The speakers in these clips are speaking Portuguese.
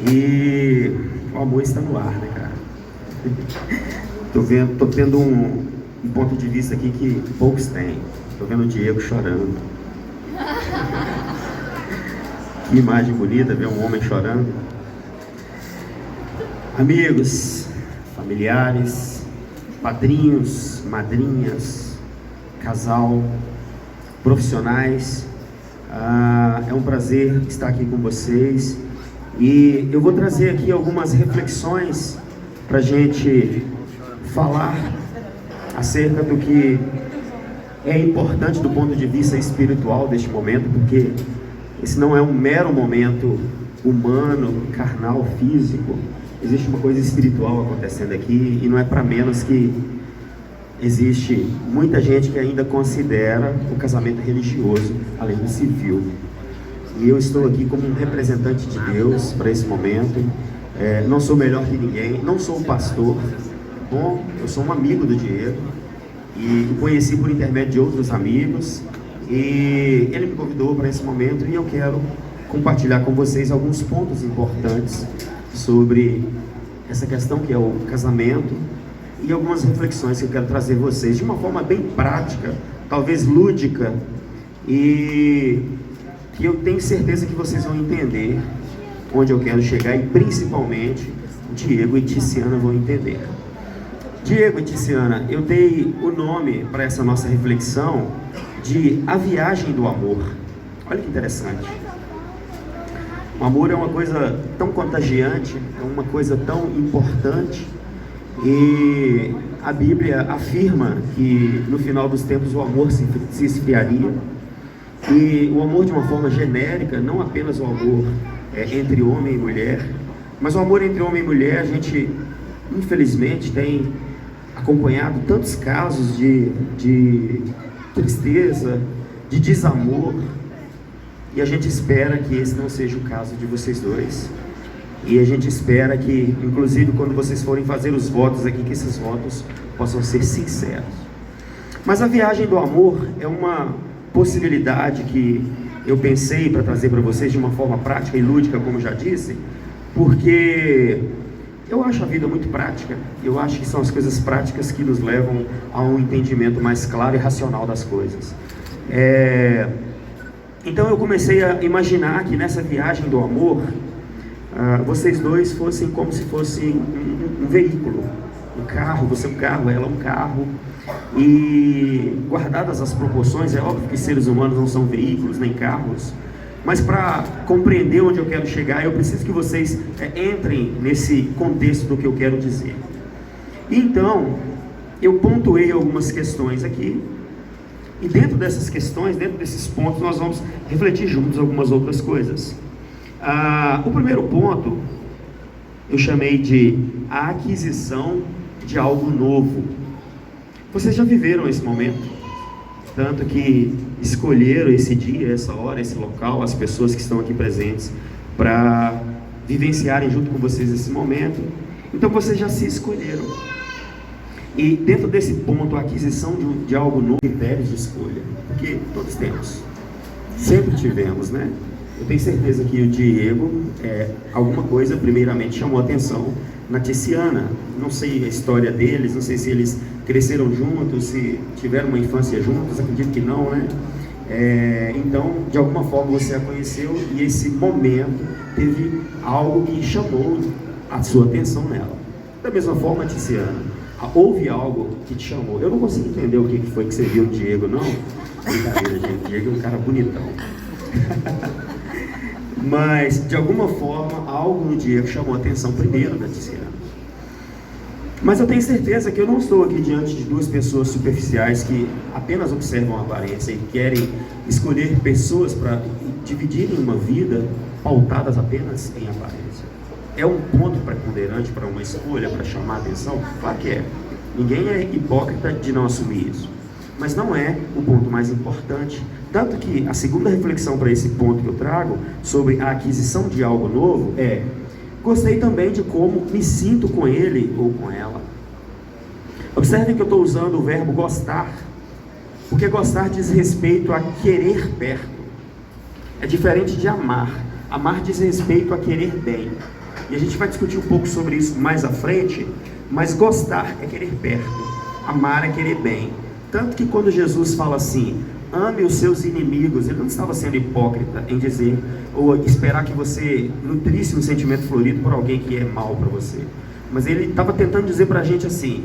E o amor está no ar, né, cara? Tô tendo um ponto de vista aqui que poucos têm. Tô vendo o Diego chorando. Que imagem bonita, ver um homem chorando. Amigos, familiares, padrinhos, madrinhas, casal, profissionais, é um prazer estar aqui com vocês. E eu vou trazer aqui algumas reflexões para a gente falar acerca do que é importante do ponto de vista espiritual deste momento, porque esse não é um mero momento humano, carnal, físico. Existe uma coisa espiritual acontecendo aqui, e não é para menos que existe muita gente que ainda considera o casamento religioso além do civil. E eu estou aqui como um representante de Deus para esse momento. Não sou melhor que ninguém, não sou um pastor. Bom, eu sou um amigo do Diego e o conheci por intermédio de outros amigos, e ele me convidou para esse momento, e eu quero compartilhar com vocês alguns pontos importantes sobre essa questão que é o casamento, e algumas reflexões que eu quero trazer vocês de uma forma bem prática, talvez lúdica, e que eu tenho certeza que vocês vão entender onde eu quero chegar, e principalmente Diego e Tiziana vão entender. Diego e Tiziana, eu dei o nome para essa nossa reflexão de A Viagem do Amor. Olha que interessante. O amor é uma coisa tão contagiante, é uma coisa tão importante, e a Bíblia afirma que no final dos tempos o amor se esfriaria, e o amor de uma forma genérica, não apenas o amor entre homem e mulher, mas o amor entre homem e mulher. A gente infelizmente tem acompanhado tantos casos de tristeza, de desamor, e a gente espera que esse não seja o caso de vocês dois, e a gente espera que, inclusive, quando vocês forem fazer os votos aqui, que esses votos possam ser sinceros. Mas a viagem do amor é uma possibilidade que eu pensei para trazer para vocês de uma forma prática e lúdica, como já disse, porque eu acho a vida muito prática. Eu acho que são as coisas práticas que nos levam a um entendimento mais claro e racional das coisas. Então eu comecei a imaginar que nessa viagem do amor, vocês dois fossem como se fosse um veículo, um carro. Você é um carro, ela é um carro, e guardadas as proporções, é óbvio que seres humanos não são veículos nem carros, mas para compreender onde eu quero chegar, eu preciso que vocês entrem nesse contexto do que eu quero dizer. Então, eu pontuei algumas questões aqui, e dentro dessas questões, dentro desses pontos, nós vamos refletir juntos algumas outras coisas. O primeiro ponto, eu chamei de a aquisição de algo novo. Vocês já viveram esse momento? Tanto que escolheram esse dia, essa hora, esse local, as pessoas que estão aqui presentes, para vivenciarem junto com vocês esse momento. Então vocês já se escolheram. E dentro desse ponto, a aquisição de algo novo, critérios de escolha, porque todos temos, sempre tivemos, né? Eu tenho certeza que o Diego, alguma coisa primeiramente chamou a atenção na Tiziana. Não sei a história deles, não sei se eles cresceram juntos, se tiveram uma infância juntos, acredito que não, né? Então, de alguma forma você a conheceu, e esse momento teve algo que chamou a sua atenção nela. Da mesma forma, Tiziana, houve algo que te chamou. Eu não consigo entender o que foi que você viu no Diego, não. Brincadeira, gente. Diego é um cara bonitão. Mas, de alguma forma, algo no Diego chamou a atenção primeiro da Tiziana. Mas eu tenho certeza que eu não estou aqui diante de duas pessoas superficiais que apenas observam a aparência e querem escolher pessoas para dividirem uma vida pautadas apenas em aparência. É um ponto preponderante para uma escolha, para chamar a atenção? Claro que é. Ninguém é hipócrita de não assumir isso. Mas não é o ponto mais importante. Tanto que a segunda reflexão para esse ponto que eu trago, sobre a aquisição de algo novo, gostei também de como me sinto com ele ou com ela. Observem que eu estou usando o verbo gostar, porque gostar diz respeito a querer perto. É diferente de amar. Amar diz respeito a querer bem. E a gente vai discutir um pouco sobre isso mais à frente, mas gostar é querer perto, amar é querer bem. Tanto que quando Jesus fala assim, ame os seus inimigos, ele não estava sendo hipócrita em dizer, ou esperar que você nutrisse um sentimento florido por alguém que é mal para você. Mas ele estava tentando dizer para a gente assim,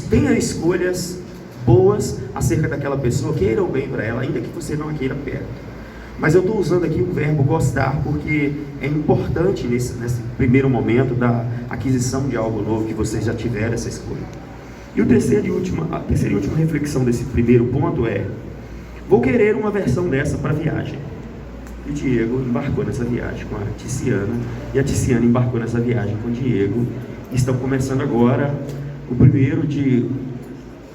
tenha escolhas boas acerca daquela pessoa, queira o bem para ela, ainda que você não a queira perto. Mas eu estou usando aqui o verbo gostar, porque é importante nesse primeiro momento da aquisição de algo novo, que vocês já tiveram essa escolha. E a terceira e última reflexão desse primeiro ponto é, vou querer uma versão dessa para a viagem. E o Diego embarcou nessa viagem com a Ticiana, e a Ticiana embarcou nessa viagem com o Diego. Estão começando agora o primeiro de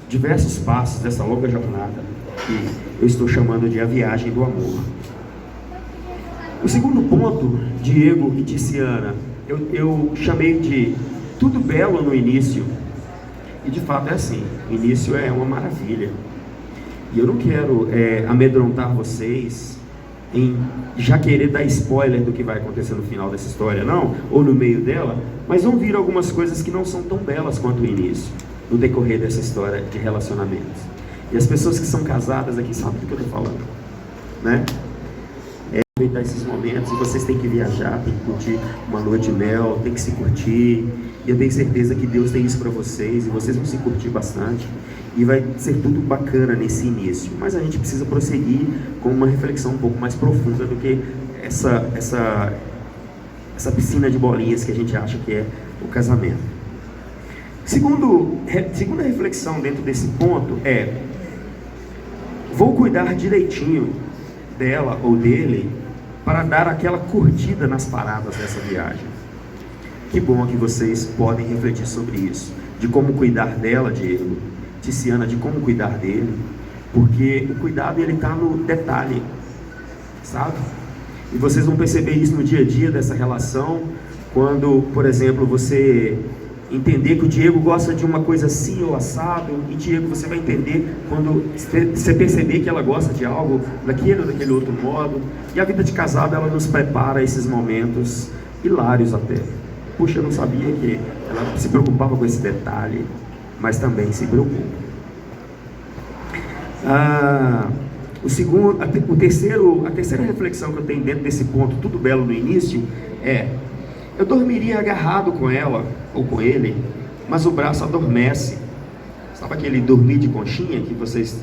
diversos passos dessa longa jornada, que eu estou chamando de a viagem do amor. O segundo ponto, Diego e Ticiana, eu chamei de tudo belo no início, e de fato é assim, o início é uma maravilha. E eu não quero amedrontar vocês em já querer dar spoiler do que vai acontecer no final dessa história, não, ou no meio dela, mas vão vir algumas coisas que não são tão belas quanto o início, no decorrer dessa história de relacionamentos. E as pessoas que são casadas aqui sabem do que eu estou falando, né? Aproveitar esses momentos, e vocês têm que viajar, tem que curtir uma lua de mel, tem que se curtir, e eu tenho certeza que Deus tem isso para vocês, e vocês vão se curtir bastante, e vai ser tudo bacana nesse início, mas a gente precisa prosseguir com uma reflexão um pouco mais profunda do que essa piscina de bolinhas que a gente acha que é o casamento. Segunda reflexão dentro desse ponto é, vou cuidar direitinho dela ou dele para dar aquela curtida nas paradas dessa viagem. Que bom que vocês podem refletir sobre isso, de como cuidar dela, Diego, Ticiana, de como cuidar dele, porque o cuidado ele está no detalhe, sabe? E vocês vão perceber isso no dia a dia dessa relação, quando, por exemplo, você entender que o Diego gosta de uma coisa assim ou assado, e Diego, você vai entender quando você perceber que ela gosta de algo daquele ou daquele outro modo. E a vida de casado, ela nos prepara a esses momentos hilários até. Puxa, eu não sabia que ela se preocupava com esse detalhe, mas também se preocupa. A terceira reflexão que eu tenho dentro desse ponto, tudo belo no início, é: eu dormiria agarrado com ela ou com ele, mas o braço adormece. Sabe aquele dormir de conchinha que vocês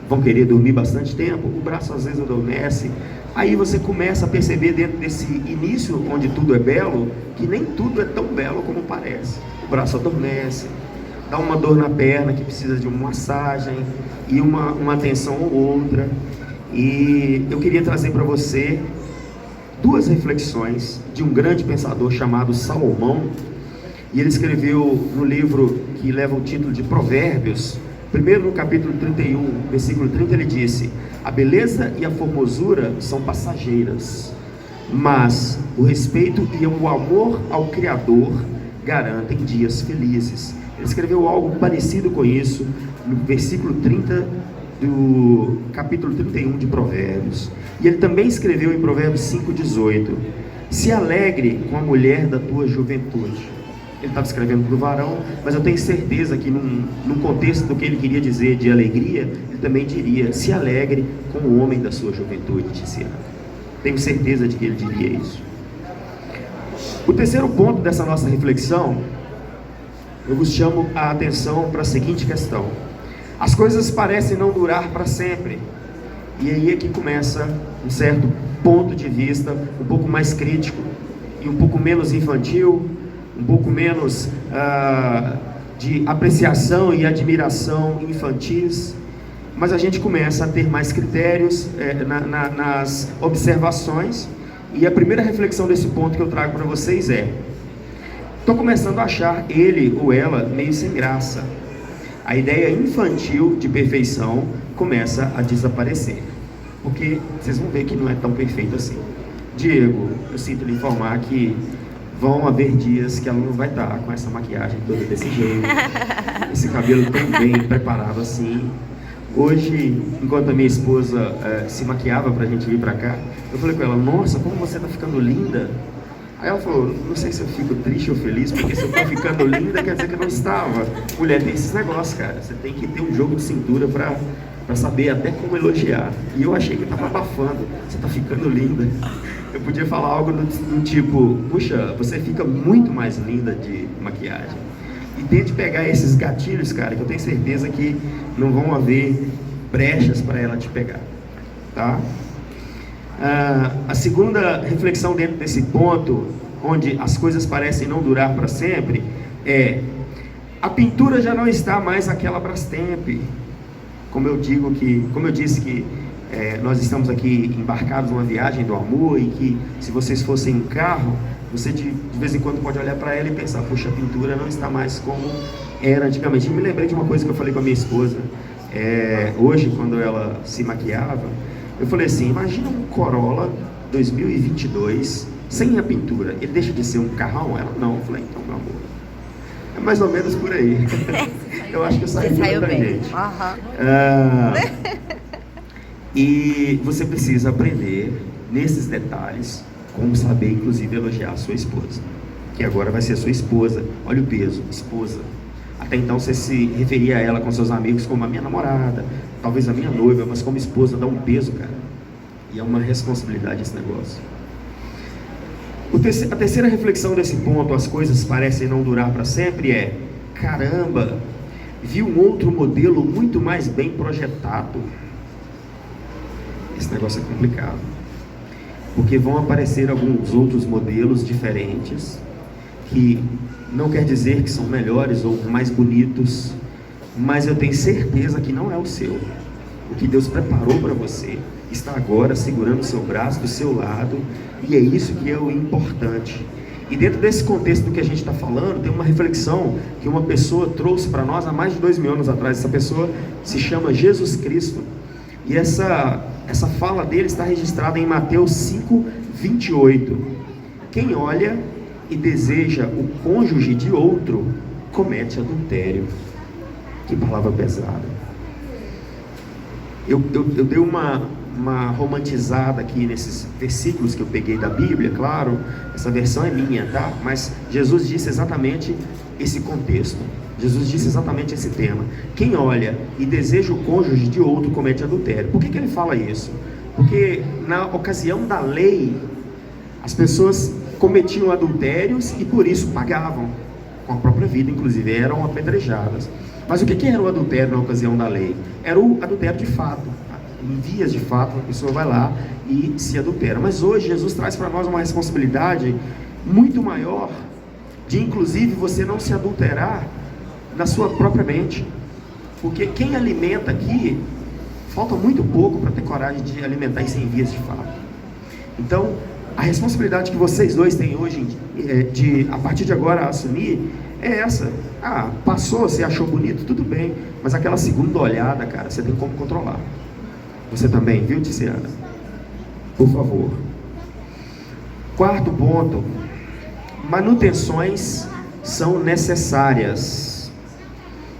vão querer dormir bastante tempo? O braço às vezes adormece. Aí você começa a perceber dentro desse início, onde tudo é belo, que nem tudo é tão belo como parece. O braço adormece, dá uma dor na perna que precisa de uma massagem e uma atenção ou outra. E eu queria trazer para você duas reflexões de um grande pensador chamado Salomão, e ele escreveu no livro que leva o título de Provérbios. Primeiro, no capítulo 31, versículo 30, ele disse: a beleza e a formosura são passageiras, mas o respeito e o amor ao Criador garantem dias felizes. Ele escreveu algo parecido com isso no versículo 30 do capítulo 31 de Provérbios. E ele também escreveu em Provérbios 5,18: se alegre com a mulher da tua juventude. Ele estava escrevendo para o varão, mas eu tenho certeza que num contexto do que ele queria dizer de alegria, ele também diria: se alegre com o homem da sua juventude, Ticiana. Tenho certeza de que ele diria isso. O terceiro ponto dessa nossa reflexão, eu vos chamo a atenção para a seguinte questão: as coisas parecem não durar para sempre. E aí é que começa um certo ponto de vista um pouco mais crítico e um pouco menos infantil, um pouco menos de apreciação e admiração infantis, mas a gente começa a ter mais critérios nas observações. E a primeira reflexão desse ponto que eu trago para vocês é: estou começando a achar ele ou ela meio sem graça. A ideia infantil de perfeição começa a desaparecer, porque vocês vão ver que não é tão perfeito assim. Diego, eu sinto lhe informar que vão haver dias que ela não vai estar com essa maquiagem toda desse jeito, esse cabelo tão bem preparado assim. Hoje, enquanto a minha esposa se maquiava pra gente vir pra cá, eu falei com ela: nossa, como você tá ficando linda. Aí ela falou, não sei se eu fico triste ou feliz, porque se eu tô ficando linda, quer dizer que eu não estava. Mulher, tem esses negócios, cara. Você tem que ter um jogo de cintura pra saber até como elogiar. E eu achei que eu tava abafando. Você tá ficando linda. Eu podia falar algo do tipo, puxa, você fica muito mais linda de maquiagem. E tente pegar esses gatilhos, cara, que eu tenho certeza que não vão haver brechas para ela te pegar, tá? A segunda reflexão dentro desse ponto, onde as coisas parecem não durar para sempre, é: a pintura já não está mais aquela Brastemp. Como eu disse que nós estamos aqui embarcados numa viagem do amor, e que se vocês fossem em carro, você de vez em quando pode olhar para ela e pensar, puxa, a pintura não está mais como era antigamente. E me lembrei de uma coisa que eu falei com a minha esposa, hoje, quando ela se maquiava. Eu falei assim, imagina um Corolla 2022 sem a pintura, ele deixa de ser um carrão? Ela, não. Eu falei, então, meu amor, é mais ou menos por aí. Eu acho que eu saí bem da gente. E você precisa aprender nesses detalhes como saber, inclusive, elogiar a sua esposa, que agora vai ser a sua esposa. Olha o peso, esposa. Até então você se referia a ela com seus amigos como a minha namorada, talvez a minha noiva, mas como esposa dá um peso, cara. E é uma responsabilidade esse negócio. A terceira reflexão desse ponto, as coisas parecem não durar para sempre, é: caramba, vi um outro modelo muito mais bem projetado. Esse negócio é complicado, porque vão aparecer alguns outros modelos diferentes, que não quer dizer que são melhores ou mais bonitos, mas eu tenho certeza que não é o seu. O que Deus preparou para você está agora segurando o seu braço do seu lado, e é isso que é o importante. E dentro desse contexto do que a gente está falando, tem uma reflexão que uma pessoa trouxe para nós há mais de 2000 anos atrás. Essa pessoa se chama Jesus Cristo, e essa fala dele está registrada em Mateus 5:28. Quem olha e deseja o cônjuge de outro comete adultério. Que palavra pesada. Eu dei uma romantizada aqui nesses versículos que eu peguei da Bíblia, claro, essa versão é minha, tá? Mas Jesus disse exatamente esse contexto. Jesus disse exatamente esse tema. Quem olha e deseja o cônjuge de outro comete adultério. Por que ele fala isso? Porque na ocasião da lei, as pessoas cometiam adultérios e por isso pagavam com a própria vida, inclusive eram apedrejadas. Mas o que era o adultério na ocasião da lei? Era o adultério de fato. Em vias de fato, a pessoa vai lá e se adultera. Mas hoje Jesus traz para nós uma responsabilidade muito maior, de inclusive você não se adulterar na sua própria mente. Porque quem alimenta aqui, falta muito pouco para ter coragem de alimentar isso em vias de fato. Então, a responsabilidade que vocês dois têm hoje, de a partir de agora assumir, é essa. Passou, você achou bonito, tudo bem, mas aquela segunda olhada, cara, você tem como controlar. Você também, viu, Tiziana? Por favor. Quarto ponto: manutenções são necessárias.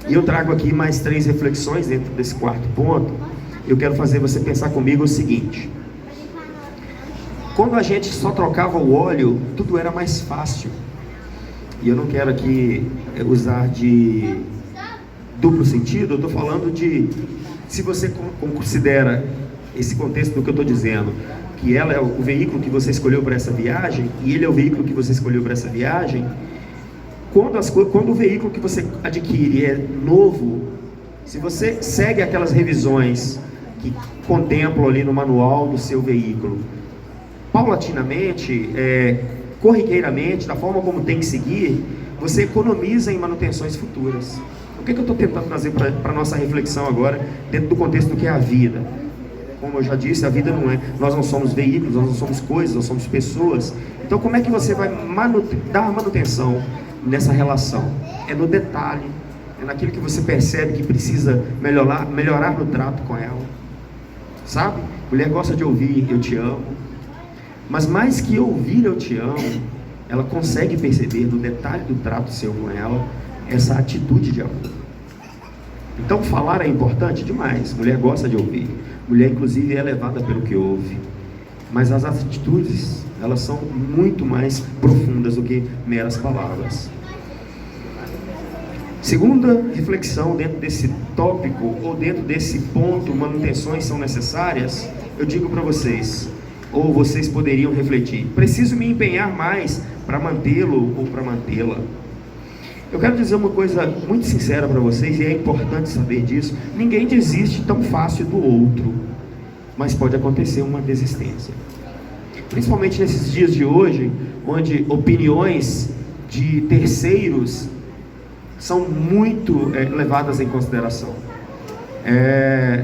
E eu trago aqui mais 3 reflexões dentro desse quarto ponto. Eu quero fazer você pensar comigo o seguinte: quando a gente só trocava o óleo, tudo era mais fácil. E eu não quero aqui usar de duplo sentido, eu estou falando de, se você considera esse contexto do que eu estou dizendo, que ela é o veículo que você escolheu para essa viagem, e ele é o veículo que você escolheu para essa viagem, quando o veículo que você adquire é novo, se você segue aquelas revisões que contemplam ali no manual do seu veículo, paulatinamente, corriqueiramente, da forma como tem que seguir, você economiza em manutenções futuras. O que eu estou tentando trazer para a nossa reflexão agora, dentro do contexto do que é a vida? Como eu já disse, a vida não é, nós não somos veículos, nós não somos coisas, nós somos pessoas. Então como é que você vai dar manutenção nessa relação? É no detalhe, é naquilo que você percebe que precisa melhorar no trato com ela. Sabe? Mulher gosta de ouvir eu te amo, mas mais que ouvir eu te amo, ela consegue perceber no detalhe do trato seu com ela essa atitude de amor. Então falar é importante demais. Mulher gosta de ouvir, mulher inclusive é levada pelo que ouve, mas as atitudes elas são muito mais profundas do que meras palavras. Segunda reflexão dentro desse tópico, ou dentro desse ponto, manutenções são necessárias, eu digo para vocês, ou vocês poderiam refletir: preciso me empenhar mais para mantê-lo ou para mantê-la. Eu quero dizer uma coisa muito sincera para vocês, e é importante saber disso: ninguém desiste tão fácil do outro, mas pode acontecer uma desistência. Principalmente nesses dias de hoje, onde opiniões de terceiros são muito levadas em consideração.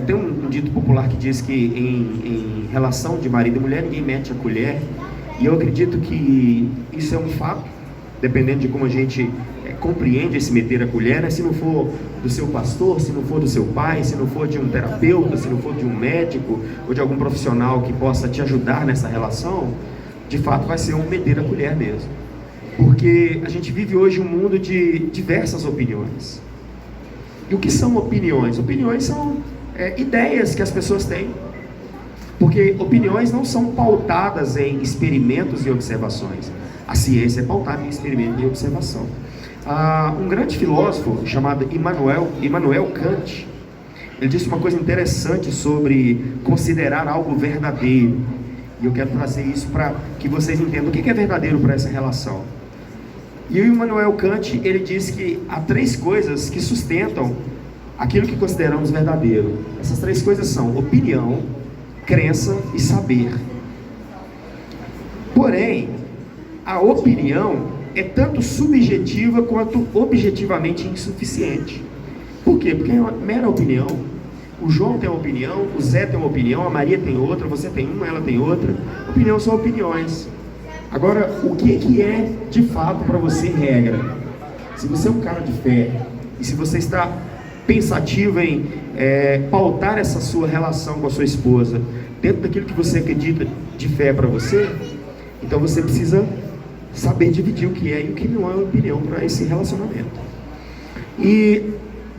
Tem um dito popular que diz que em relação de marido e mulher, ninguém mete a colher, e eu acredito que isso é um fato, dependendo de como a gente compreende esse meter a colher, né? Se não for do seu pastor, se não for do seu pai, se não for de um terapeuta, se não for de um médico ou de algum profissional que possa te ajudar nessa relação, de fato vai ser um meter a colher mesmo. Porque a gente vive hoje um mundo de diversas opiniões. E o que são opiniões? Opiniões são ideias que as pessoas têm. Porque opiniões não são pautadas em experimentos e observações. A ciência é pautada em experimento e observação. Um grande filósofo chamado Immanuel Kant, ele disse uma coisa interessante sobre considerar algo verdadeiro. E eu quero trazer isso para que vocês entendam o que é verdadeiro para essa relação. E o Immanuel Kant, ele diz que há 3 coisas que sustentam aquilo que consideramos verdadeiro. Essas 3 coisas são opinião, crença e saber. Porém, a opinião é tanto subjetiva quanto objetivamente insuficiente. Por quê? Porque é uma mera opinião. O João tem uma opinião, o Zé tem uma opinião, a Maria tem outra, você tem uma, ela tem outra. Opinião são opiniões. Agora, o que é de fato para você regra? Se você é um cara de fé, e se você está pensativo em pautar essa sua relação com a sua esposa dentro daquilo que você acredita de fé para você, então você precisa saber dividir o que é e o que não é opinião para esse relacionamento. E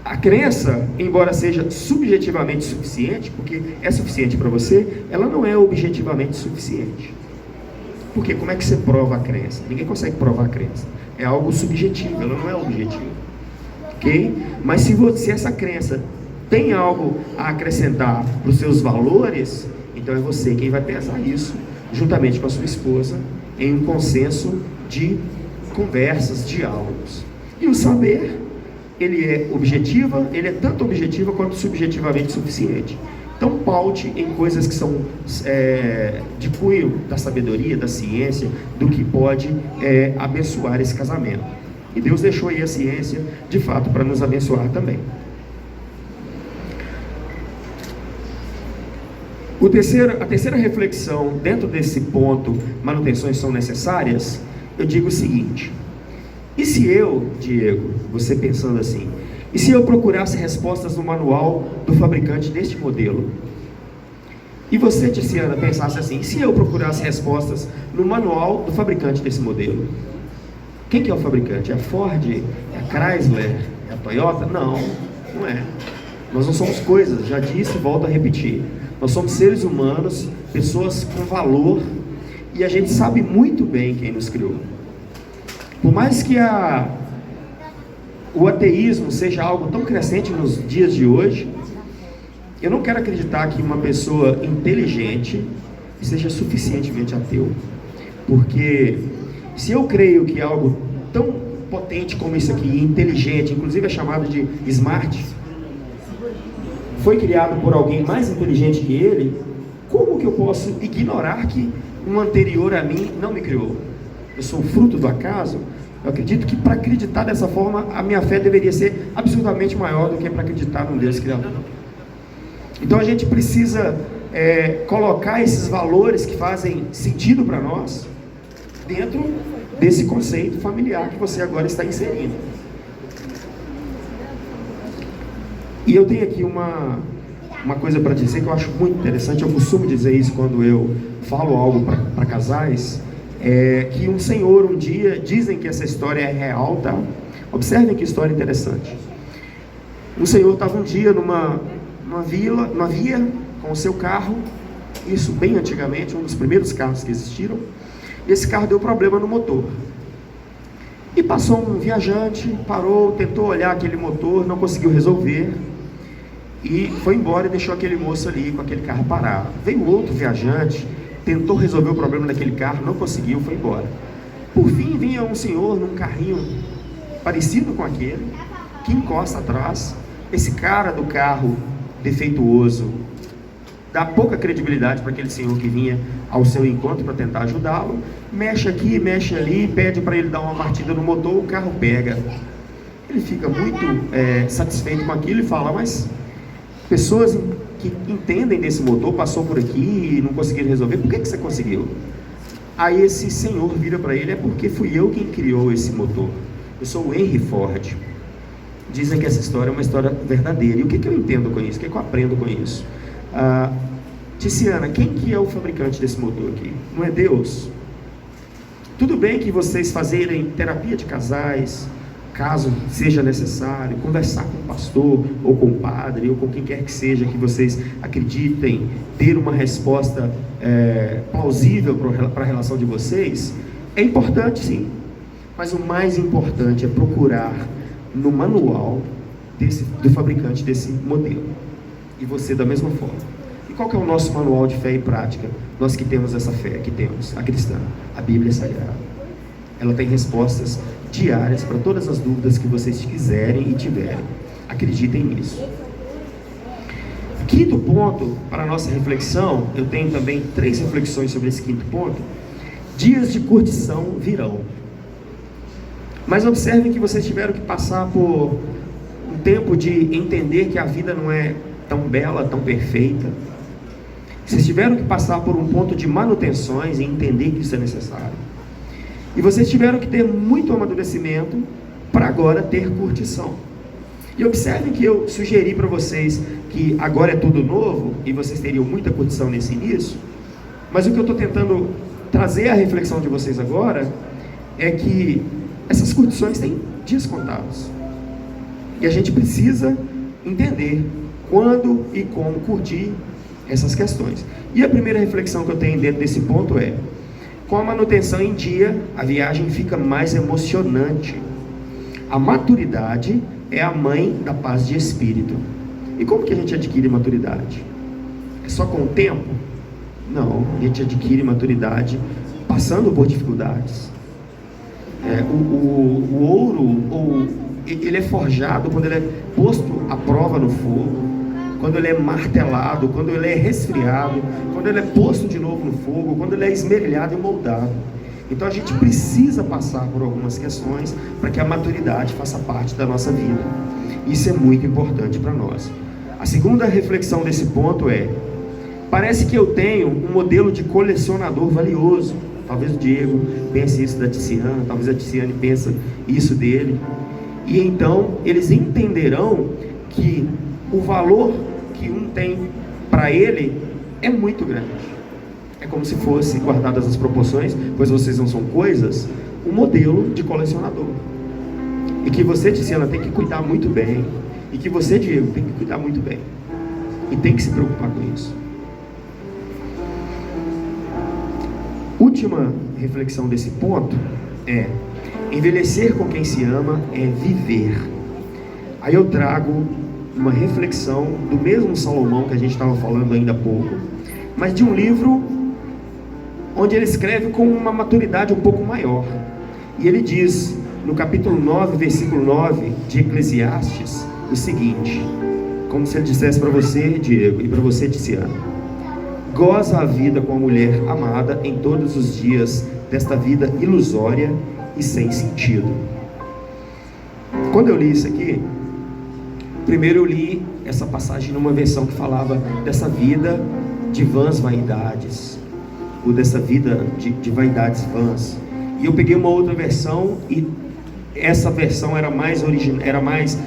a crença, embora seja subjetivamente suficiente, porque é suficiente para você, ela não é objetivamente suficiente. Porque como é que você prova a crença? Ninguém consegue provar a crença. É algo subjetivo, ela não é objetivo. Ok? Mas se essa crença tem algo a acrescentar para os seus valores, então é você quem vai pesar isso, juntamente com a sua esposa, em um consenso de conversas, diálogos. E o saber, ele é objetivo, ele é tanto objetivo quanto subjetivamente suficiente. Então paute em coisas que são de cunho da sabedoria, da ciência, do que pode abençoar esse casamento. E Deus deixou aí a ciência, de fato, para nos abençoar também. A terceira reflexão, dentro desse ponto, manutenções são necessárias, eu digo o seguinte: e se eu, Diego, você pensando assim, e se eu procurasse respostas no manual do fabricante deste modelo? E você, Tiziana, pensasse assim: e se eu procurasse respostas no manual do fabricante desse modelo? Quem que é o fabricante? É a Ford? É a Chrysler? É a Toyota? Não, não é. Nós não somos coisas, já disse e volto a repetir. Nós somos seres humanos, pessoas com valor, e a gente sabe muito bem quem nos criou. Por mais que o ateísmo seja algo tão crescente nos dias de hoje, eu não quero acreditar que uma pessoa inteligente seja suficientemente ateu. Porque se eu creio que algo tão potente como isso aqui, inteligente, inclusive é chamado de smart, foi criado por alguém mais inteligente que ele, como que eu posso ignorar que um anterior a mim não me criou? Eu sou fruto do acaso? Eu acredito que para acreditar dessa forma, a minha fé deveria ser absolutamente maior do que para acreditar num Deus Criador. Então a gente precisa colocar esses valores que fazem sentido para nós dentro desse conceito familiar que você agora está inserindo. E eu tenho aqui uma coisa para dizer que eu acho muito interessante. Eu costumo dizer isso quando eu falo algo para casais, que um senhor um dia, dizem que essa história é real, tá? Observem que história interessante. Um senhor estava um dia numa via com o seu carro, isso bem antigamente, um dos primeiros carros que existiram, e esse carro deu problema no motor. E passou um viajante, parou, tentou olhar aquele motor, não conseguiu resolver, e foi embora e deixou aquele moço ali com aquele carro parado. Veio outro viajante, tentou resolver o problema daquele carro, não conseguiu, foi embora. Por fim, vinha um senhor num carrinho parecido com aquele, que encosta atrás. Esse cara do carro defeituoso dá pouca credibilidade para aquele senhor que vinha ao seu encontro para tentar ajudá-lo, mexe aqui, mexe ali, pede para ele dar uma partida no motor, o carro pega. Ele fica muito satisfeito com aquilo e fala, mas pessoas que entendem desse motor, passou por aqui e não conseguiram resolver, por que você conseguiu? Aí esse senhor vira para ele, é porque fui eu quem criou esse motor, eu sou o Henry Ford. Dizem que essa história é uma história verdadeira. E o que eu entendo com isso? O que eu aprendo com isso? Ticiana, quem que é o fabricante desse motor aqui? Não é Deus? Tudo bem que vocês fazerem terapia de casais, caso seja necessário, conversar com o pastor, ou com o padre, ou com quem quer que seja, que vocês acreditem ter uma resposta plausível para a relação de vocês, é importante sim, mas o mais importante é procurar no manual do fabricante desse modelo, e você da mesma forma. E qual que é o nosso manual de fé e prática? Nós que temos essa fé, que temos a cristã, a Bíblia Sagrada. Ela tem respostas diárias para todas as dúvidas que vocês quiserem e tiverem. Acreditem nisso. Quinto ponto para a nossa reflexão, eu tenho também 3 reflexões sobre esse quinto ponto. Dias de curtição virão. Mas observem que vocês tiveram que passar por um tempo de entender que a vida não é tão bela, tão perfeita. Vocês tiveram que passar por um ponto de manutenções e entender que isso é necessário. E vocês tiveram que ter muito amadurecimento para agora ter curtição. E observem que eu sugeri para vocês que agora é tudo novo e vocês teriam muita curtição nesse início. Mas o que eu estou tentando trazer à reflexão de vocês agora é que essas curtições têm dias contados. E a gente precisa entender quando e como curtir essas questões. E a primeira reflexão que eu tenho dentro desse ponto é: com a manutenção em dia, a viagem fica mais emocionante. A maturidade é a mãe da paz de espírito. E como que a gente adquire maturidade? É só com o tempo? Não, a gente adquire maturidade passando por dificuldades. O ouro, ele é forjado quando ele é posto à prova no fogo, quando ele é martelado, quando ele é resfriado, quando ele é posto de novo no fogo, quando ele é esmerilhado e moldado. Então a gente precisa passar por algumas questões para que a maturidade faça parte da nossa vida. Isso é muito importante para nós. A segunda reflexão desse ponto é: parece que eu tenho um modelo de colecionador valioso. Talvez o Diego pense isso da Ticiana, talvez a Ticiane pense isso dele. E então eles entenderão que o valor que um tem para ele é muito grande. É como se fosse, guardadas as proporções, pois vocês não são coisas, um modelo de colecionador. E que você, Ticiana, tem que cuidar muito bem. E que você, Diego, tem que cuidar muito bem. E tem que se preocupar com isso. Última reflexão desse ponto é: envelhecer com quem se ama é viver. Aí eu trago uma reflexão do mesmo Salomão que a gente estava falando ainda há pouco, mas de um livro onde ele escreve com uma maturidade um pouco maior. E ele diz, no capítulo 9, versículo 9 de Eclesiastes, o seguinte, como se ele dissesse para você, Diego, e para você, Ticiana: goza a vida com a mulher amada em todos os dias desta vida ilusória e sem sentido. Quando eu li isso aqui, primeiro eu li essa passagem numa versão que falava dessa vida de vãs vaidades, ou dessa vida de vaidades vãs. E eu peguei uma outra versão e essa versão era mais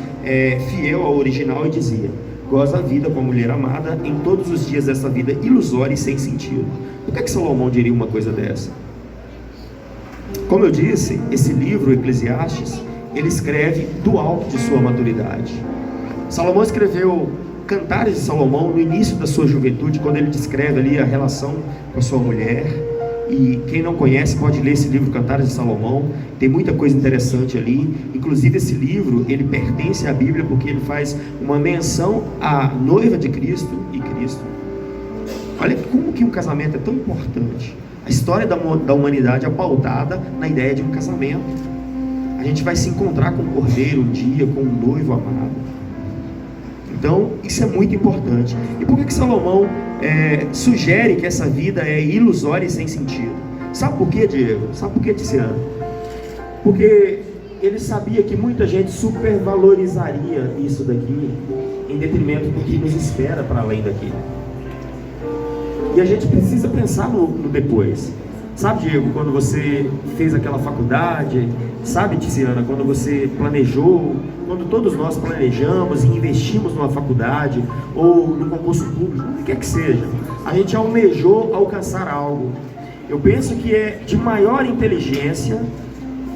fiel ao original e dizia: goza a vida com a mulher amada em todos os dias dessa vida ilusória e sem sentido. Por que Salomão diria uma coisa dessa? Como eu disse, esse livro, Eclesiastes, ele escreve do alto de sua maturidade. Salomão escreveu Cantares de Salomão no início da sua juventude, quando ele descreve ali a relação com a sua mulher, E quem não conhece pode ler esse livro, Cantares de Salomão. Tem muita coisa interessante ali. Inclusive esse livro, ele pertence à Bíblia porque ele faz uma menção à noiva de Cristo e Cristo. Olha como que um casamento é tão importante. A história da humanidade é pautada na ideia de um casamento. A gente vai se encontrar com o Cordeiro um dia, com um noivo amado. Então, isso é muito importante. E por que Salomão sugere que essa vida é ilusória e sem sentido? Sabe por quê, Diego? Sabe por quê, Tiziano? Porque ele sabia que muita gente supervalorizaria isso daqui em detrimento do que nos espera para além daqui. E a gente precisa pensar no depois. Sabe, Diego, quando você fez aquela faculdade, sabe, Tiziana, quando você planejou, quando todos nós planejamos e investimos numa faculdade ou no concurso público, o que quer que seja, a gente almejou alcançar algo. Eu penso que é de maior inteligência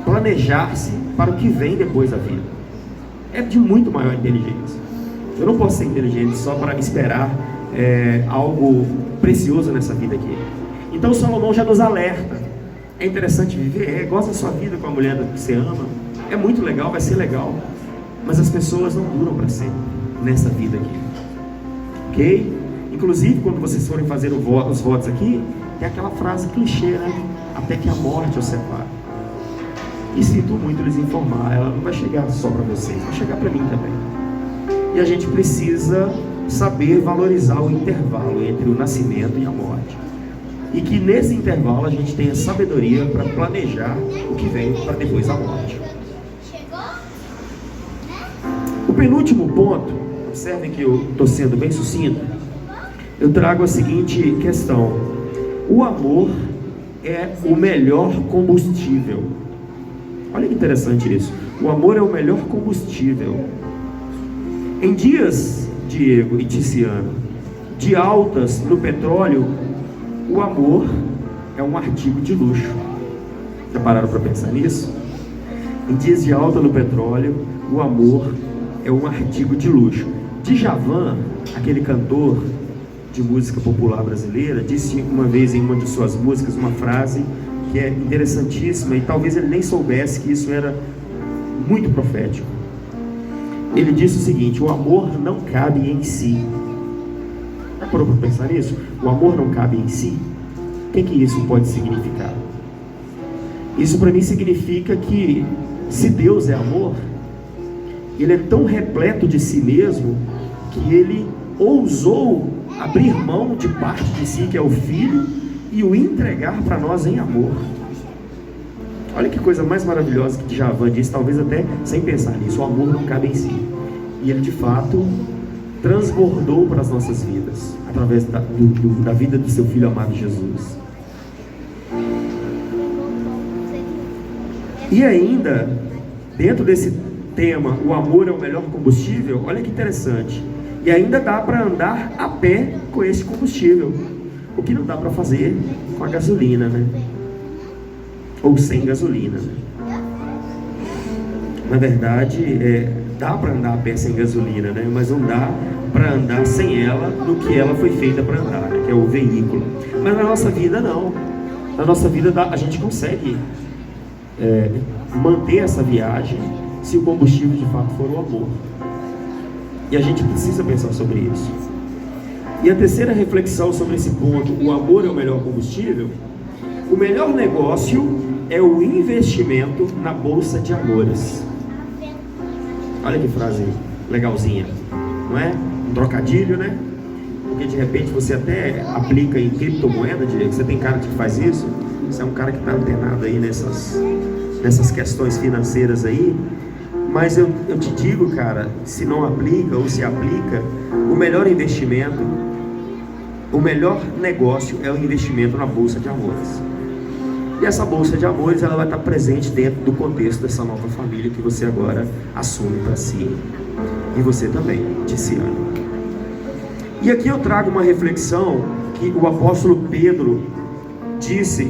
planejar-se para o que vem depois da vida. É de muito maior inteligência. Eu não posso ser inteligente só para esperar algo precioso nessa vida aqui. Então Salomão já nos alerta. É interessante viver, gosta da sua vida com a mulher que você ama, é muito legal, vai ser legal, mas as pessoas não duram para sempre nessa vida aqui, ok? Inclusive quando vocês forem fazer os votos aqui, tem aquela frase clichê, né? Até que a morte os separe. E sinto muito lhes informar, ela não vai chegar só para vocês, vai chegar para mim também. E a gente precisa saber valorizar o intervalo entre o nascimento e a morte. E que nesse intervalo a gente tenha sabedoria para planejar o que vem para depois da morte. O penúltimo ponto, observem que eu estou sendo bem sucinto, eu trago a seguinte questão: o amor é o melhor combustível. Olha que interessante isso. O amor é o melhor combustível. Em dias, Diego e Tiziano, de altas no petróleo, o amor é um artigo de luxo. Já pararam para pensar nisso? Em dias de alta no petróleo, o amor é um artigo de luxo. Djavan, aquele cantor de música popular brasileira, disse uma vez em uma de suas músicas uma frase que é interessantíssima, e talvez ele nem soubesse que isso era muito profético. Ele disse o seguinte: o amor não cabe em si. Já parou para pensar nisso? O amor não cabe em si? O que isso pode significar? Isso para mim significa que, se Deus é amor, Ele é tão repleto de si mesmo que Ele ousou abrir mão de parte de si, que é o Filho, e o entregar para nós em amor. Olha que coisa mais maravilhosa que Djavan disse, talvez até sem pensar nisso: o amor não cabe em si. E Ele de fato transbordou para as nossas vidas através da vida do seu Filho amado Jesus. E ainda, dentro desse tema, o amor é o melhor combustível, olha que interessante, e ainda dá para andar a pé com esse combustível, o que não dá para fazer com a gasolina, né? Ou sem gasolina, né? Na verdade, dá para andar a pé sem gasolina, né? Mas não dá para andar sem ela no que ela foi feita para andar, né? Que é o veículo. Mas na nossa vida não. Na nossa vida a gente consegue manter essa viagem se o combustível de fato for o amor. E a gente precisa pensar sobre isso. E a terceira reflexão sobre esse ponto: o amor é o melhor combustível. O melhor negócio é o investimento na bolsa de amores. Olha que frase legalzinha, não é? Um trocadilho, né? Porque de repente você até aplica em criptomoeda, Diego. Você tem cara que faz isso? Você é um cara que está antenado aí nessas questões financeiras aí. Mas eu te digo, cara, se não aplica ou se aplica, o melhor investimento, o melhor negócio é o investimento na bolsa de amores. E essa bolsa de amores, ela vai estar presente dentro do contexto dessa nova família que você agora assume para si. E você também, Tiziano. E aqui eu trago uma reflexão que o apóstolo Pedro disse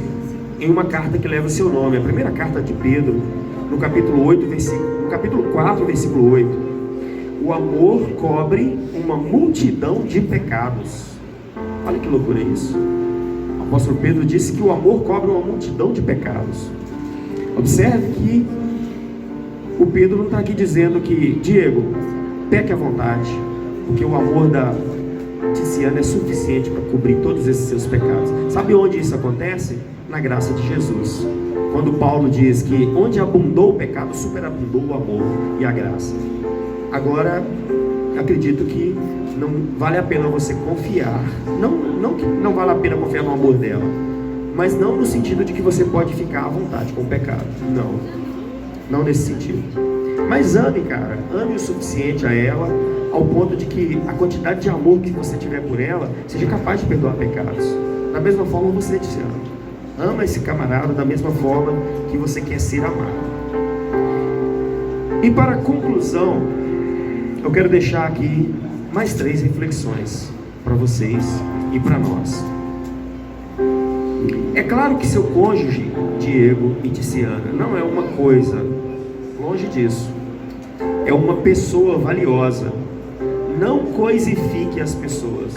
em uma carta que leva o seu nome, a primeira carta de Pedro, no capítulo 4, versículo 8. O amor cobre uma multidão de pecados. Olha que loucura isso. apóstolo Pedro disse que o amor cobre uma multidão de pecados. Observe que o Pedro não está aqui dizendo que, Diego, peque à vontade, porque o amor da Ticiana é suficiente para cobrir todos esses seus pecados. Sabe onde isso acontece? Na graça de Jesus. Quando Paulo diz que onde abundou o pecado, superabundou o amor e a graça. Agora, acredito que não vale a pena você confiar, não que não vale a pena confiar no amor dela, mas não no sentido de que você pode ficar à vontade com o pecado. Não nesse sentido. Mas ame, cara, ame o suficiente a ela, ao ponto de que a quantidade de amor que você tiver por ela seja capaz de perdoar pecados. Da mesma forma você te ama. Ama esse camarada da mesma forma que você quer ser amado. E para conclusão, eu quero deixar aqui mais 3 reflexões para vocês e para nós. É claro que seu cônjuge, Diego e Ticiana, não é uma coisa, longe disso, é uma pessoa valiosa. Não coisifique as pessoas.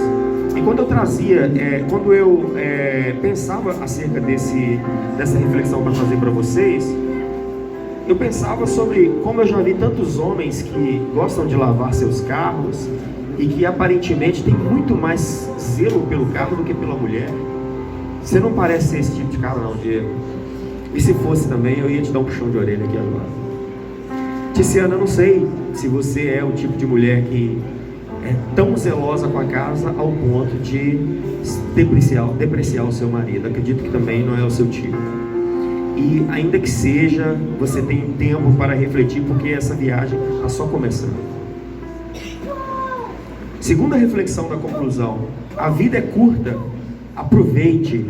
E quando eu trazia, quando eu pensava acerca dessa reflexão para fazer para vocês, eu pensava sobre como eu já vi tantos homens que gostam de lavar seus carros e que aparentemente tem muito mais zelo pelo carro do que pela mulher. Você não parece ser esse tipo de cara não, Diego. E se fosse também, eu ia te dar um puxão de orelha aqui agora. Ticiana, eu não sei se você é o tipo de mulher que é tão zelosa com a casa ao ponto de depreciar o seu marido. Acredito que também não é o seu tipo. E ainda que seja, você tem tempo para refletir, porque essa viagem está só começando. Segunda reflexão da conclusão: a vida é curta, aproveite.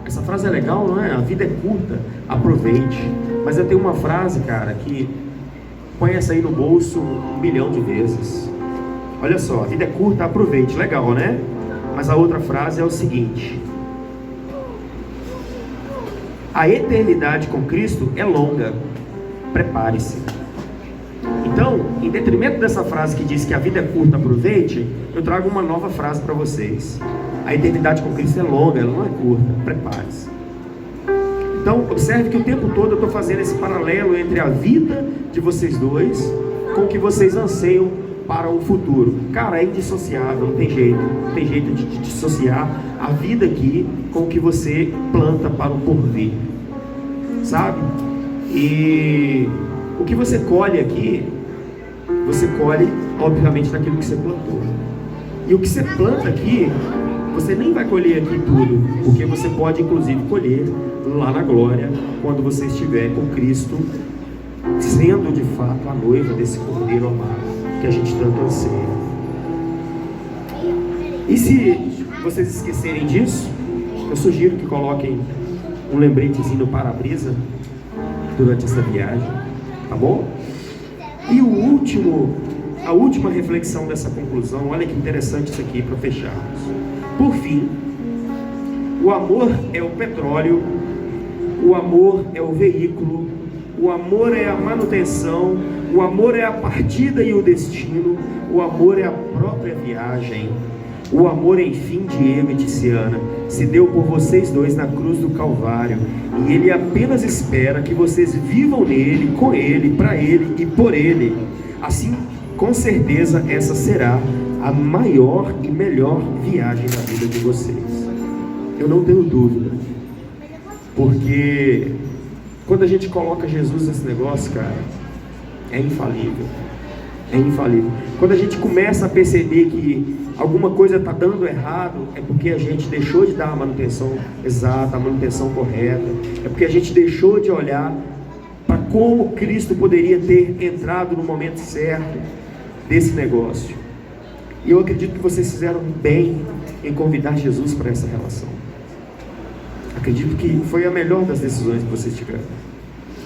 Essa frase é legal, não é? A vida é curta, aproveite. Mas eu tenho uma frase, cara, que põe essa aí no bolso 1 milhão de vezes. Olha só, a vida é curta, aproveite. Legal, né? Mas a outra frase é o seguinte: a eternidade com Cristo é longa, prepare-se. Então, em detrimento dessa frase que diz que a vida é curta, aproveite, eu trago uma nova frase para vocês. A eternidade com Cristo é longa, ela não é curta, prepare-se. Então, observe que o tempo todo eu estou fazendo esse paralelo entre a vida de vocês dois com o que vocês anseiam para o futuro. Cara, é indissociável, não tem jeito de dissociar a vida aqui com o que você planta para o porvir, sabe? E o que você colhe aqui, você colhe obviamente daquilo que você plantou. E o que você planta aqui, você nem vai colher aqui tudo, porque você pode inclusive colher lá na glória, quando você estiver com Cristo, sendo de fato a noiva desse Cordeiro amado que a gente tanto anseia. E se vocês esquecerem disso, eu sugiro que coloquem um lembretezinho no para-brisa durante essa viagem, tá bom? E a última reflexão dessa conclusão, olha que interessante isso aqui para fecharmos. Por fim, o amor é o petróleo, o amor é o veículo, o amor é a manutenção, o amor é a partida e o destino, o amor é a própria viagem. O amor, enfim, Diego e Ticiana, se deu por vocês dois na cruz do Calvário, e Ele apenas espera que vocês vivam nele, com Ele, para Ele e por Ele. Assim, com certeza, essa será a maior e melhor viagem da vida de vocês. Eu não tenho dúvida, porque quando a gente coloca Jesus nesse negócio, cara, é infalível. É infalível. Quando a gente começa a perceber que alguma coisa está dando errado, é porque a gente deixou de dar a manutenção exata, a manutenção correta, é porque a gente deixou de olhar para como Cristo poderia ter entrado no momento certo desse negócio. E eu acredito que vocês fizeram bem em convidar Jesus para essa relação. Acredito que foi a melhor das decisões que vocês tiveram,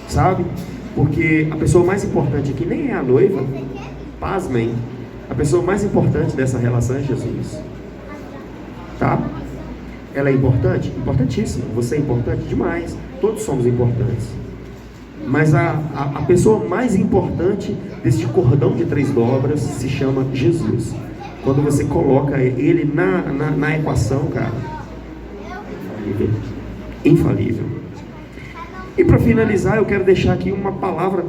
sabe? Porque a pessoa mais importante aqui nem é a noiva, pasmem, a pessoa mais importante dessa relação é Jesus, tá? Ela é importante? Importantíssima. Você é importante? Demais. Todos somos importantes. Mas a pessoa mais importante deste cordão de 3 dobras se chama Jesus. Quando você coloca ele na equação, cara, infalível. Infalível. E para finalizar, eu quero deixar aqui uma palavra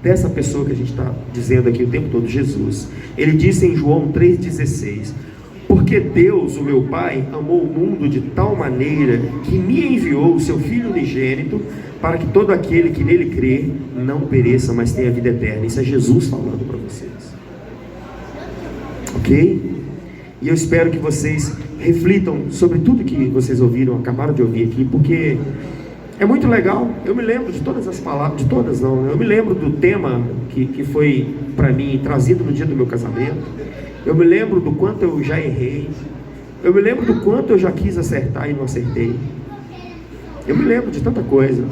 dessa pessoa que a gente está dizendo aqui o tempo todo, Jesus. Ele disse em João 3,16: porque Deus, o meu Pai, amou o mundo de tal maneira que me enviou o seu Filho unigênito, para que todo aquele que nele crê não pereça, mas tenha vida eterna. Isso é Jesus falando para vocês. Ok? E eu espero que vocês reflitam sobre tudo que vocês ouviram, acabaram de ouvir aqui, porque é muito legal. Eu me lembro de todas as palavras, de todas não, eu me lembro do tema que foi para mim trazido no dia do meu casamento. Eu me lembro do quanto eu já errei. Eu me lembro do quanto eu já quis acertar e não acertei. Eu me lembro de tanta coisa.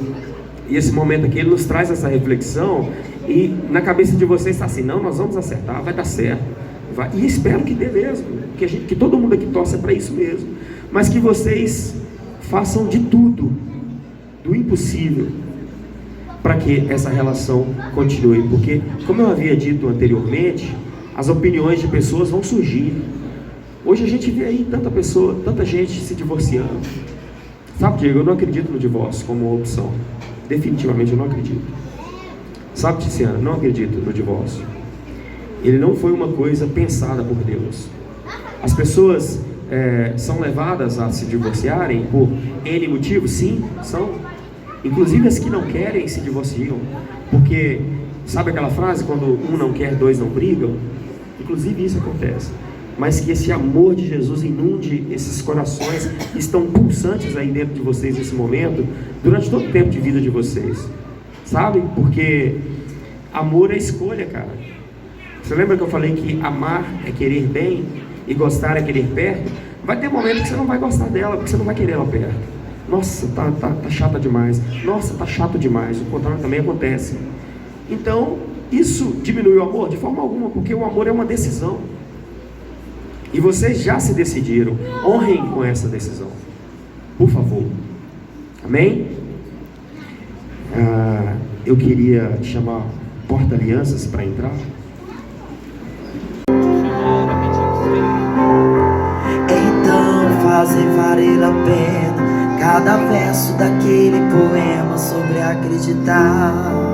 E esse momento aqui, ele nos traz essa reflexão. E na cabeça de vocês está assim: não, nós vamos acertar, vai dar certo. Vai. E espero que dê mesmo. Que todo mundo aqui torça para isso mesmo. Mas que vocês façam de tudo, do impossível, para que essa relação continue. Porque, como eu havia dito anteriormente, as opiniões de pessoas vão surgir. Hoje a gente vê aí tanta gente se divorciando. Sabe, Diego, eu não acredito no divórcio como uma opção. Definitivamente eu não acredito. Sabe, Tiziana, não acredito no divórcio. Ele não foi uma coisa pensada por Deus. As pessoas são levadas a se divorciarem por N motivos? Sim, são. Inclusive as que não querem se divorciam. Porque, sabe aquela frase, quando um não quer, dois não brigam? Inclusive isso acontece. Mas que esse amor de Jesus inunde esses corações que estão pulsantes aí dentro de vocês nesse momento, durante todo o tempo de vida de vocês. Sabe? Porque amor é escolha, cara. Você lembra que eu falei que amar é querer bem e gostar é querer perto? Vai ter momento que você não vai gostar dela, porque você não vai querer ela perto. Nossa, tá chata demais. Nossa, tá chato demais. O contrário também acontece. Então, isso diminui o amor? De forma alguma, porque o amor é uma decisão. E vocês já se decidiram. Honrem com essa decisão, por favor. Amém? Eu queria chamar porta-alianças para entrar. Então fazem valer a pena cada verso daquele poema sobre acreditar.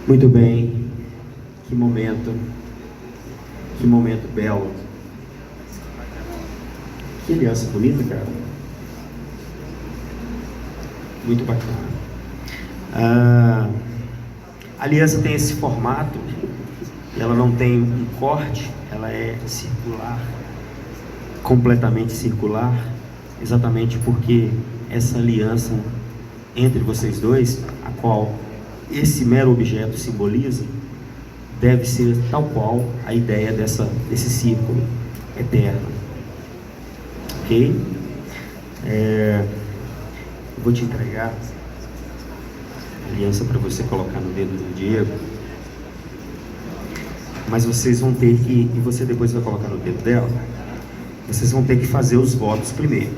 Muito bem, que momento belo. Que aliança bonita, cara. Muito bacana. A aliança tem esse formato, ela não tem um corte, ela é circular, completamente circular, exatamente porque essa aliança entre vocês dois, a qual esse mero objeto simboliza, deve ser tal qual a ideia desse círculo eterno. Ok? Eu vou te entregar a aliança para você colocar no dedo do Diego, mas vocês vão ter que, e você depois vai colocar no dedo dela, vocês vão ter que fazer os votos primeiro.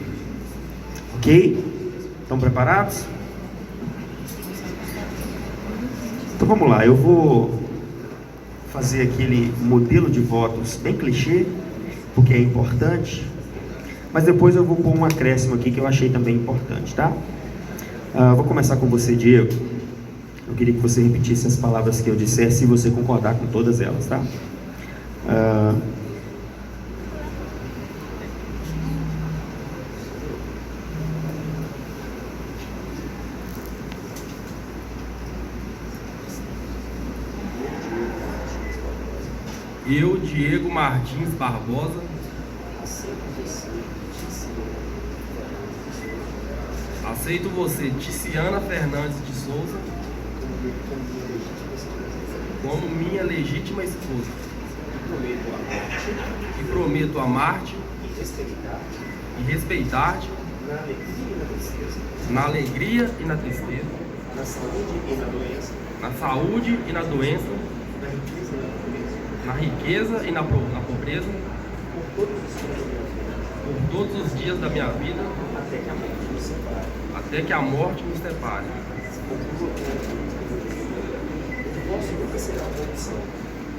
Ok? Estão preparados? Então vamos lá, eu vou fazer aquele modelo de votos bem clichê, porque é importante, mas depois eu vou pôr um acréscimo aqui que eu achei também importante, tá? Vou começar com você, Diego. Eu queria que você repetisse as palavras que eu disser, se você concordar com todas elas, tá? Eu, Diego Martins Barbosa, aceito você, Tiziana Fernandes de Souza, como minha legítima esposa, e prometo amar-te e respeitar-te na alegria e na tristeza, na saúde e na doença, na riqueza e na pobreza, por todos os dias da minha vida, até que a morte nos separe. até que a morte nos separe. O divórcio nunca será uma opção.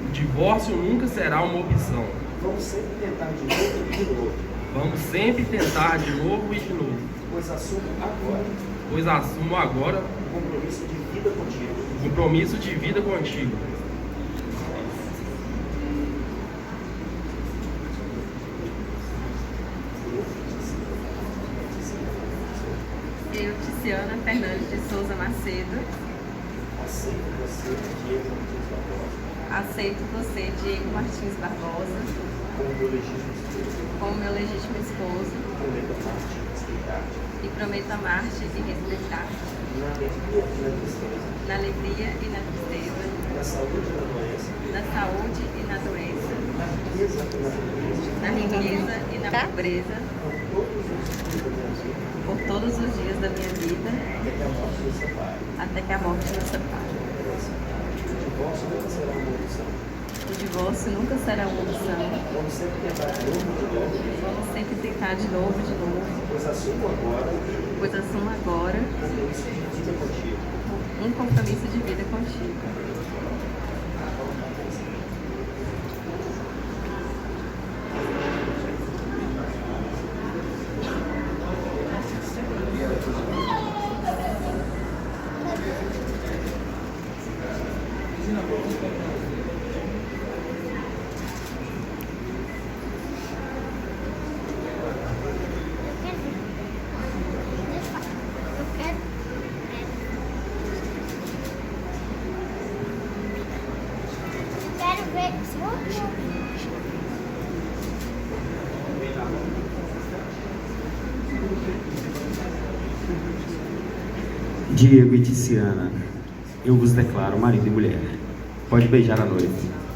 O divórcio nunca será uma opção. Vamos sempre tentar de novo e de novo. Vamos sempre tentar de novo e de novo. Pois assumo agora o compromisso de vida contigo. compromisso de vida contigo. Eu, Ticiana Fernandes de Souza Macedo, aceito você, Diego Martins Barbosa, como meu legítimo esposo, e prometo amar-te e respeitar-te, na alegria e na tristeza, na saúde e na doença, na riqueza e na pobreza, por todos os dias da minha vida, até que a morte nos separe. O divórcio nunca será uma opção. Vamos sempre tentar de novo, pois assumo agora um compromisso de vida contigo. Diego e Ticiana, eu vos declaro marido e mulher. Pode beijar a noiva.